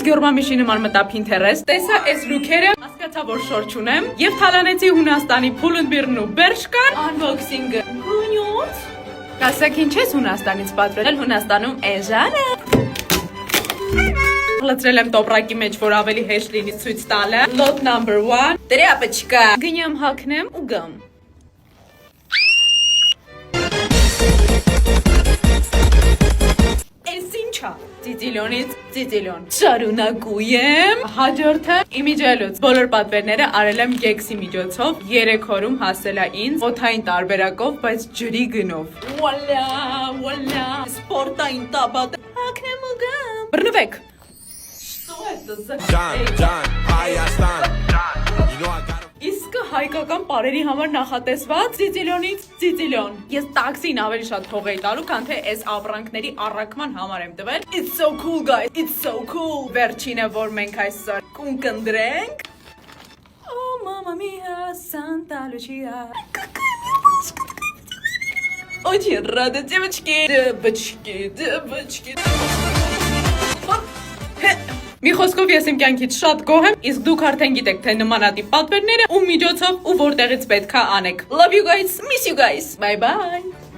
Ես գյորմամիշի նման մտա Pinterest, տեսա այս լուքերը, հասկացա, որ շոր չունեմ, եւ թալանեցի Հունաստանի Pull&Bear-ն ու Bershka unboxing-ը։ Գունյոց։ Կասեք ինչ ես Հունաստանից պատրել, Հունաստանում էժան է։ Լցրել եմ տոպրակի մեջ, որ ավելի հեշտ լինի ցույց տալը։ Lot number 1։ Տրեապչկա։ Գնամ հագնեմ ու գամ։ Էս ինչա։ Ծիծիլյոնից ծիծիլյոն։ Շարունակույեմ։ Հաջորդը իմիջելուց։ Բոլոր պատվերները արել եմ Gex-ի միջոցով, 3 օրում հասել է ինձ օդային տարբերակով, բայց ջրի գնով։ Վոլա, վոլա, սպորտային տաբատ։ Հագնեմ ու գամ։ Բռնվեք։ Իսկ հայկական պարերի համար նախատեսված ծիծիլյոնից ծիծիլյոն։ Ես տաքսին ավելի շատ հող էի տալու, քան թե այս ապրանքների առաքման համար եմ տվել։ It's so cool guys, it's so cool։ Վերջինը, որ մենք այսօր կընկնդրենք։ Oh mamma mia, Santa Lucia։ Очень рада, девочки, девочки։ Մի խոսքով ես իմ կյանքից շատ գոհ եմ, իսկ դուք արդեն գիտեք, թե նմանատիպ պատվերները ում միջոցով ու որտեղից պետք է անեք։ Love you guys, miss you guys, bye bye։